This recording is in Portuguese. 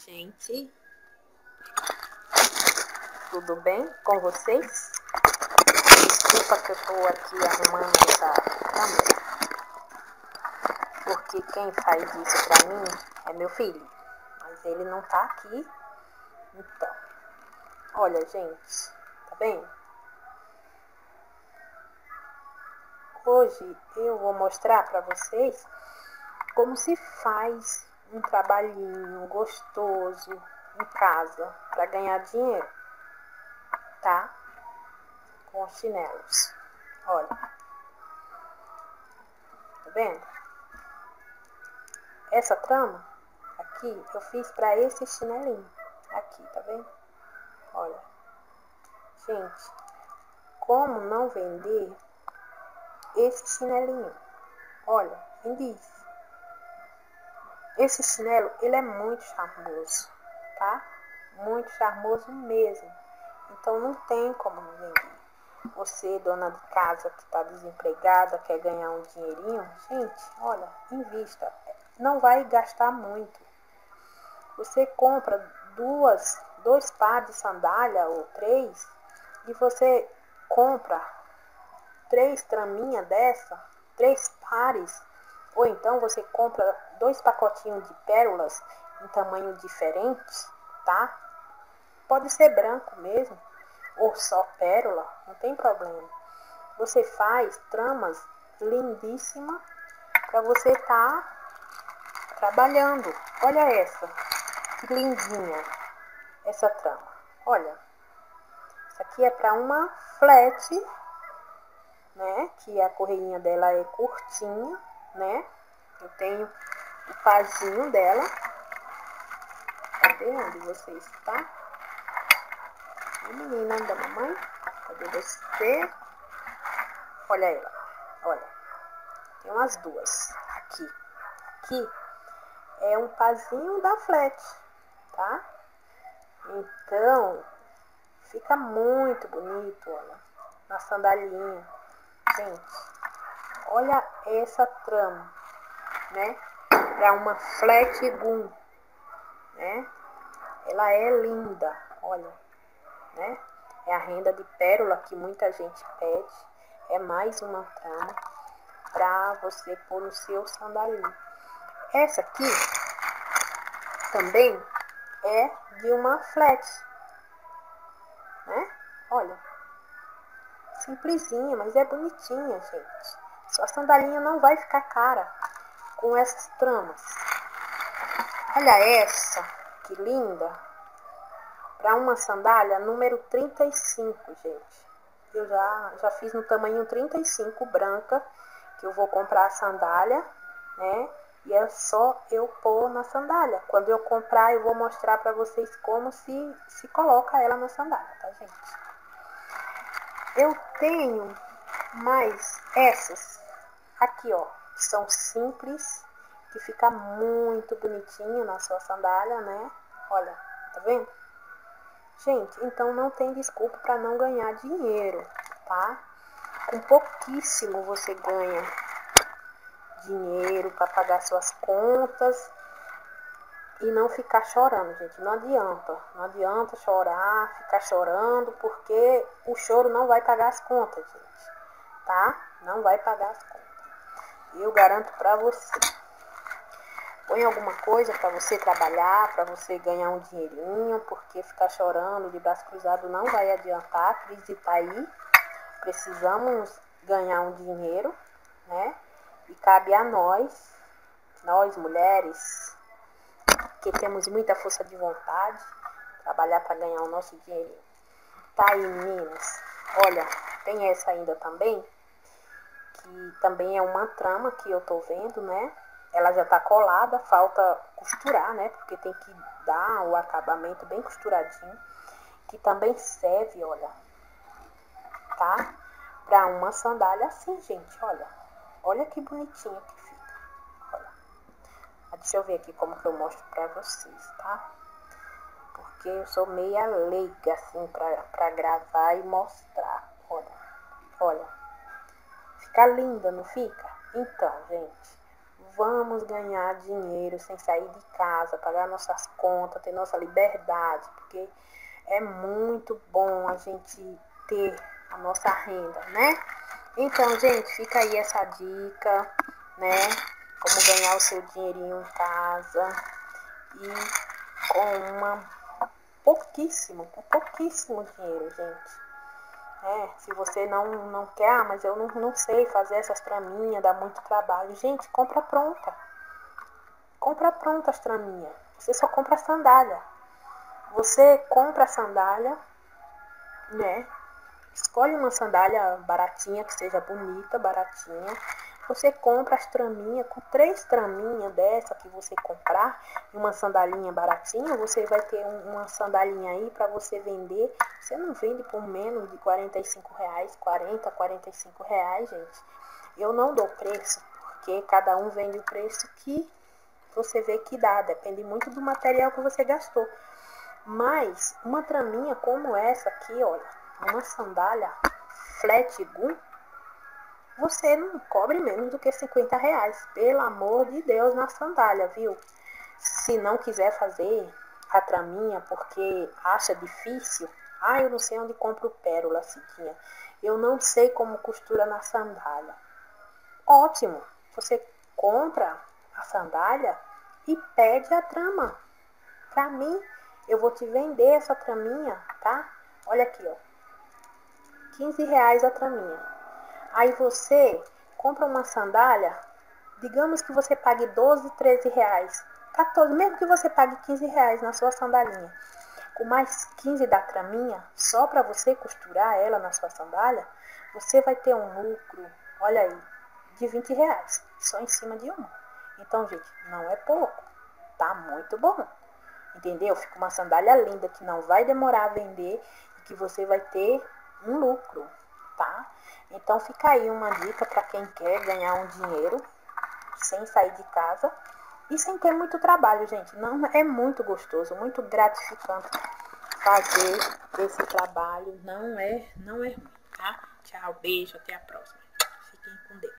Gente, tudo bem com vocês? Desculpa que eu tô aqui arrumando essa câmera, porque quem faz isso pra mim é meu filho, mas ele não tá aqui. Então, olha, gente, tá bem? Hoje eu vou mostrar pra vocês como se faz um trabalhinho gostoso em casa para ganhar dinheiro, tá? Com chinelos. Olha, tá vendo? Essa trama aqui eu fiz para esse chinelinho. Aqui, tá vendo? Olha, gente, como não vender esse chinelinho? Olha, quem diz? Esse chinelo, ele é muito charmoso, tá? Muito charmoso mesmo. Então não tem como não vender. Você, dona de casa que está desempregada, quer ganhar um dinheirinho, gente, olha, invista. Não vai gastar muito. Você compra dois pares de sandália ou três, e você compra 3 traminhas dessa, 3 pares, ou então você compra 2 pacotinhos de pérolas em tamanho diferente, tá? Pode ser branco mesmo, ou só pérola, não tem problema. Você faz tramas lindíssimas para você estar trabalhando. Olha essa, que lindinha essa trama. Olha, isso aqui é para uma flat, né? Que a correinha dela é curtinha, né? Eu tenho o pazinho dela. Cadê onde você está? Menina da mamãe, cadê você? Olha ela, olha. Tem umas duas aqui. Aqui é um pazinho da flat, tá? Então, fica muito bonito, olha, na sandalinha. Gente, olha essa trama, né? Para uma flat gum, né? Ela é linda, olha, né? É a renda de pérola que muita gente pede. É mais uma trama para você pôr no seu sandalinho. Essa aqui também é de uma flat, né? Olha, simplesinha, mas é bonitinha, gente. Sua sandalinha não vai ficar cara com essas tramas. Olha essa, que linda. Para uma sandália número 35, gente. Eu já fiz no tamanho 35, branca, que eu vou comprar a sandália, né? E é só eu pôr na sandália. Quando eu comprar, eu vou mostrar para vocês como se coloca ela na sandália, tá, gente? Eu tenho mais essas aqui, ó, que são simples, que fica muito bonitinho na sua sandália, né? Olha, tá vendo? Gente, então não tem desculpa para não ganhar dinheiro, tá? Com pouquíssimo você ganha dinheiro para pagar suas contas e não ficar chorando, gente. Não adianta. Não adianta chorar, ficar chorando, porque o choro não vai pagar as contas, gente. Tá? Não vai pagar as contas. Eu garanto para você. Põe alguma coisa para você trabalhar, para você ganhar um dinheirinho, porque ficar chorando de braço cruzado não vai adiantar. A crise está aí. Precisamos ganhar um dinheiro, né? E cabe a nós mulheres, que temos muita força de vontade, trabalhar para ganhar o nosso dinheiro. Tá aí, meninas. Olha, tem essa ainda também, que também é uma trama que eu tô vendo, né? Ela já tá colada, falta costurar, né? Porque tem que dar o acabamento bem costuradinho. Que também serve, olha, tá? Pra uma sandália assim, gente, olha. Olha que bonitinha que fica. Olha. Deixa eu ver aqui como que eu mostro pra vocês, tá? Porque eu sou meia leiga, assim, pra gravar e mostrar. Olha, olha. Fica linda, não fica? Então, gente, vamos ganhar dinheiro sem sair de casa, pagar nossas contas, ter nossa liberdade, porque é muito bom a gente ter a nossa renda, né? Então, gente, fica aí essa dica, né? Como ganhar o seu dinheirinho em casa e com pouquíssimo dinheiro, gente. Se você não quer, mas eu não sei fazer essas traminhas, dá muito trabalho. Gente, compra pronta. Compra pronta as traminhas. Você só compra a sandália. Você compra a sandália, né? Escolhe uma sandália baratinha, que seja bonita, baratinha. Você compra as traminhas, com 3 traminhas dessa que você comprar, e uma sandalinha baratinha, você vai ter uma sandalinha aí para você vender. Você não vende por menos de R$45, 40, R$45, gente. Eu não dou preço, porque cada um vende o preço que você vê que dá, depende muito do material que você gastou. Mas uma traminha como essa aqui, olha, uma sandália flat gum, você não cobre menos do que R$50, pelo amor de Deus, na sandália, viu? Se não quiser fazer a traminha porque acha difícil, eu não sei onde compro pérola, Cidinha. Eu não sei como costura na sandália. Ótimo, você compra a sandália e pede a trama. Pra mim, eu vou te vender essa traminha, tá? Olha aqui, ó. R$15 a traminha. Aí você compra uma sandália, digamos que você pague 12, 13 reais. 14, mesmo que você pague R$15 na sua sandalinha. Com mais 15 da traminha, só para você costurar ela na sua sandália, você vai ter um lucro, olha aí, de R$20, só em cima de uma. Então, gente, não é pouco, tá muito bom. Entendeu? Fica uma sandália linda que não vai demorar a vender e que você vai ter um lucro, tá? Então fica aí uma dica para quem quer ganhar um dinheiro sem sair de casa e sem ter muito trabalho, gente. Não é muito gostoso, muito gratificante fazer esse trabalho. Não é ruim, tá? Tchau, beijo, até a próxima. Fiquem com Deus.